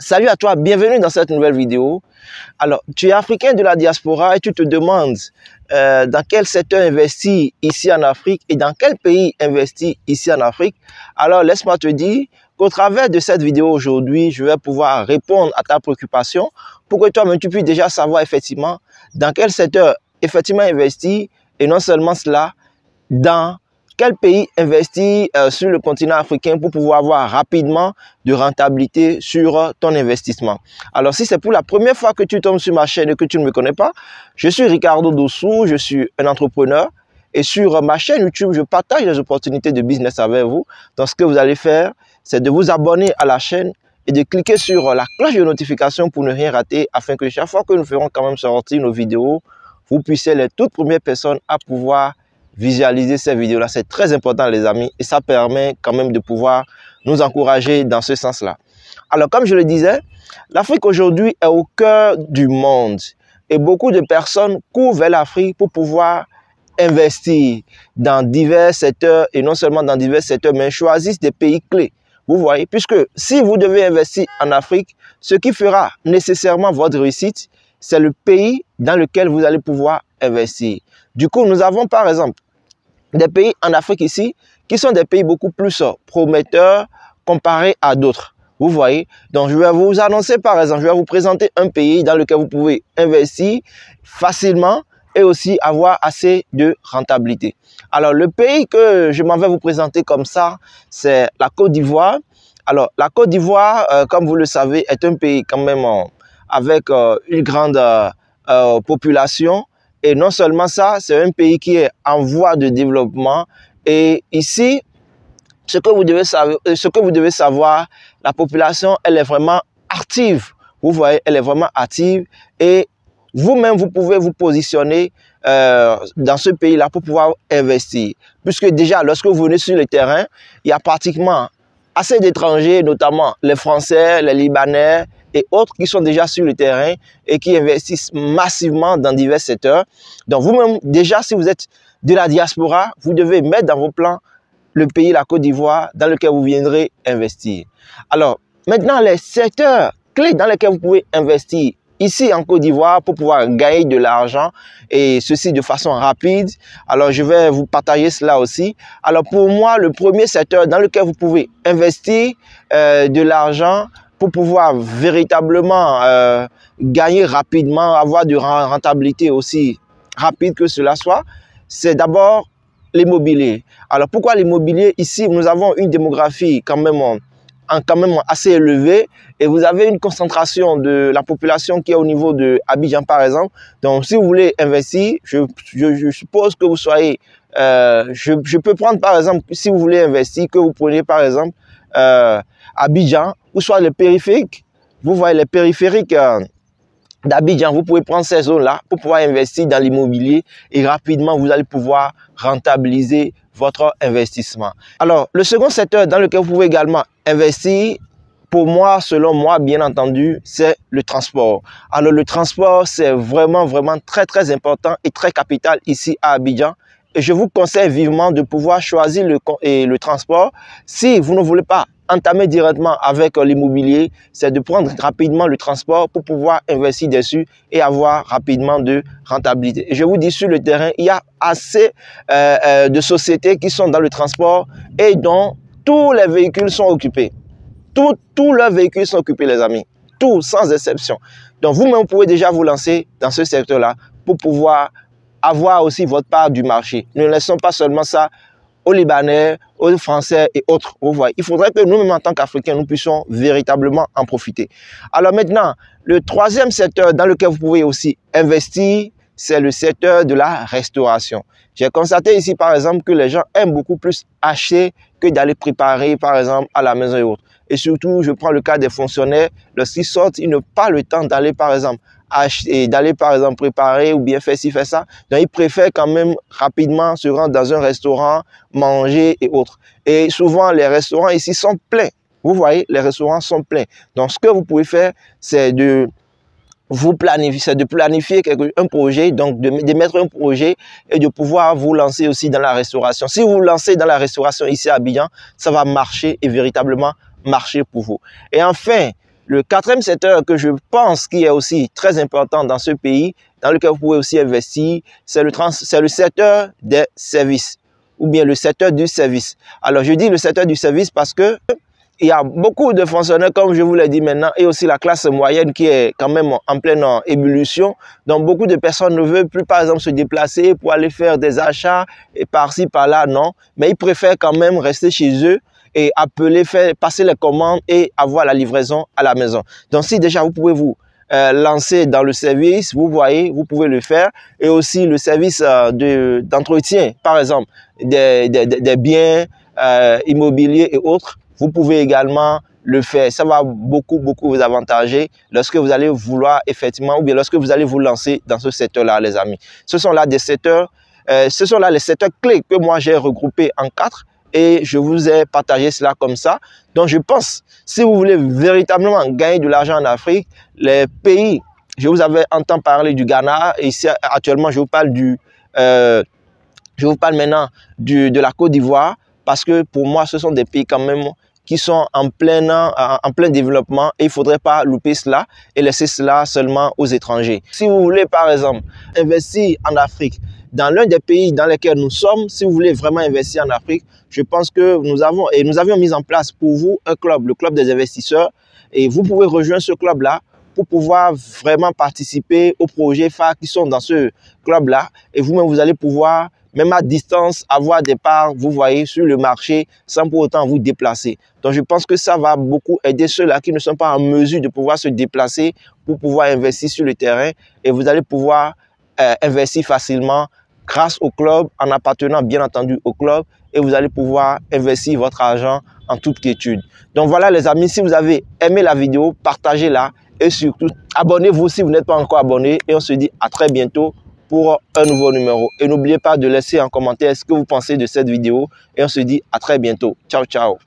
Salut à toi, bienvenue dans cette nouvelle vidéo. Alors, tu es africain de la diaspora et tu te demandes dans quel secteur investir ici en Afrique et dans quel pays investir ici en Afrique. Alors, laisse-moi te dire qu'au travers de cette vidéo aujourd'hui, je vais pouvoir répondre à ta préoccupation pour que toi-même tu puisses déjà savoir effectivement dans quel secteur effectivement investir et non seulement cela, dans quel pays investir sur le continent africain pour pouvoir avoir rapidement de rentabilité sur ton investissement. Alors, si c'est pour la première fois que tu tombes sur ma chaîne et que tu ne me connais pas, je suis Ricardo Dossou, je suis un entrepreneur et sur ma chaîne YouTube, je partage les opportunités de business avec vous. Donc, ce que vous allez faire, c'est de vous abonner à la chaîne et de cliquer sur la cloche de notification pour ne rien rater afin que chaque fois que nous ferons quand même sortir nos vidéos, vous puissiez les toutes premières personnes à pouvoir visualiser ces vidéos-là. C'est très important, les amis, et ça permet quand même de pouvoir nous encourager dans ce sens-là. Alors, comme je le disais, l'Afrique aujourd'hui est au cœur du monde et beaucoup de personnes courent vers l'Afrique pour pouvoir investir dans divers secteurs et non seulement dans divers secteurs, mais choisissent des pays clés. Vous voyez, puisque si vous devez investir en Afrique, ce qui fera nécessairement votre réussite, c'est le pays dans lequel vous allez pouvoir investir. Du coup, nous avons par exemple des pays en Afrique ici qui sont des pays beaucoup plus prometteurs comparés à d'autres. Vous voyez, donc je vais vous annoncer par exemple, je vais vous présenter un pays dans lequel vous pouvez investir facilement et aussi avoir assez de rentabilité. Alors le pays que je m'en vais vous présenter comme ça, c'est la Côte d'Ivoire. Alors la Côte d'Ivoire, comme vous le savez, est un pays quand même avec une grande population. Et non seulement ça, c'est un pays qui est en voie de développement. Et ici, ce que vous devez savoir, la population, elle est vraiment active. Vous voyez, elle est vraiment active. Et vous-même, vous pouvez vous positionner dans ce pays-là pour pouvoir investir. Puisque déjà, lorsque vous venez sur le terrain, il y a pratiquement assez d'étrangers, notamment les Français, les Libanais, et autres qui sont déjà sur le terrain et qui investissent massivement dans divers secteurs. Donc vous-même, déjà, si vous êtes de la diaspora, vous devez mettre dans vos plans le pays, la Côte d'Ivoire, dans lequel vous viendrez investir. Alors, maintenant, les secteurs clés dans lesquels vous pouvez investir ici en Côte d'Ivoire pour pouvoir gagner de l'argent et ceci de façon rapide. Alors, je vais vous partager cela aussi. Alors, pour moi, le premier secteur dans lequel vous pouvez investir de l'argent pour pouvoir véritablement gagner rapidement, avoir de rentabilité aussi rapide que cela soit, c'est d'abord l'immobilier. Alors pourquoi l'immobilier? Ici, nous avons une démographie quand même assez élevée et vous avez une concentration de la population qui est au niveau de Abidjan par exemple. Donc si vous voulez investir, je suppose que vous soyez, je peux prendre par exemple, si vous voulez investir, que vous preniez par exemple Abidjan, ou soit les périphériques. Vous voyez les périphériques d'Abidjan, vous pouvez prendre ces zones-là pour pouvoir investir dans l'immobilier et rapidement, vous allez pouvoir rentabiliser votre investissement. Alors, le second secteur dans lequel vous pouvez également investir, pour moi, selon moi, bien entendu, c'est le transport. Alors, le transport, c'est vraiment très important et très capital ici à Abidjan. Et je vous conseille vivement de pouvoir choisir le transport. Si vous ne voulez pas entamer directement avec l'immobilier, c'est de prendre rapidement le transport pour pouvoir investir dessus et avoir rapidement de rentabilité. Et je vous dis, sur le terrain, il y a assez de sociétés qui sont dans le transport et dont tous les véhicules sont occupés. Tous leurs véhicules sont occupés, les amis. Tous, sans exception. Donc, vous-même, vous pouvez déjà vous lancer dans ce secteur-là pour pouvoir avoir aussi votre part du marché. Ne laissons pas seulement ça aux Libanais, aux Français et autres. Vous voyez, il faudrait que nous-mêmes, en tant qu'Africains, nous puissions véritablement en profiter. Alors maintenant, le troisième secteur dans lequel vous pouvez aussi investir, c'est le secteur de la restauration. J'ai constaté ici, par exemple, que les gens aiment beaucoup plus acheter que d'aller préparer, par exemple, à la maison et autres. Et surtout, je prends le cas des fonctionnaires. Lorsqu'ils sortent, ils n'ont pas le temps d'aller, par exemple, acheter, d'aller par exemple préparer ou bien faire ci, faire ça. Donc, ils préfèrent quand même rapidement se rendre dans un restaurant, manger et autres. Et souvent, les restaurants ici sont pleins. Vous voyez, les restaurants sont pleins. Donc, ce que vous pouvez faire, c'est de planifier un projet, donc de mettre un projet et de pouvoir vous lancer aussi dans la restauration. Si vous vous lancez dans la restauration ici à Abidjan, ça va marcher et véritablement marcher pour vous. Et enfin, Le quatrième secteur que je pense qui est aussi très important dans ce pays, dans lequel vous pouvez aussi investir, c'est le secteur des services ou bien le secteur du service. Alors, je dis le secteur du service parce que il y a beaucoup de fonctionnaires, comme je vous l'ai dit maintenant, et aussi la classe moyenne qui est quand même en pleine ébullition. Donc, beaucoup de personnes ne veulent plus, par exemple, se déplacer pour aller faire des achats et par-ci, par-là, non. Mais ils préfèrent quand même rester chez eux et appeler, passer les commandes et avoir la livraison à la maison. Donc, si déjà vous pouvez vous lancer dans le service, vous voyez, vous pouvez le faire. Et aussi le service d'entretien, par exemple, des biens immobiliers et autres. Vous pouvez également le faire. Ça va beaucoup vous avantager lorsque vous allez vouloir effectivement, ou bien lorsque vous allez vous lancer dans ce secteur-là, les amis. Ce sont là des secteurs, ce sont là les secteurs clés que moi j'ai regroupés en 4 et je vous ai partagé cela comme ça. Donc je pense, si vous voulez véritablement gagner de l'argent en Afrique, les pays, je vous avais entendu parler du Ghana, et ici actuellement je vous parle de la Côte d'Ivoire, parce que pour moi ce sont des pays quand même qui sont en plein développement et il ne faudrait pas louper cela et laisser cela seulement aux étrangers. Si vous voulez par exemple investir en Afrique, dans l'un des pays dans lesquels nous sommes, si vous voulez vraiment investir en Afrique, je pense que nous avions mis en place pour vous un club, le club des investisseurs, et vous pouvez rejoindre ce club-là pour pouvoir vraiment participer aux projets phares qui sont dans ce club-là et vous-même vous allez pouvoir même à distance, avoir des parts, vous voyez, sur le marché, sans pour autant vous déplacer. Donc, je pense que ça va beaucoup aider ceux-là qui ne sont pas en mesure de pouvoir se déplacer pour pouvoir investir sur le terrain. Et vous allez pouvoir investir facilement grâce au club, en appartenant bien entendu au club. Et vous allez pouvoir investir votre argent en toute quiétude. Donc, voilà les amis, si vous avez aimé la vidéo, partagez-la. Et surtout, abonnez-vous si vous n'êtes pas encore abonné. Et on se dit à très bientôt pour un nouveau numéro. Et n'oubliez pas de laisser en commentaire ce que vous pensez de cette vidéo. Et on se dit à très bientôt. Ciao, ciao.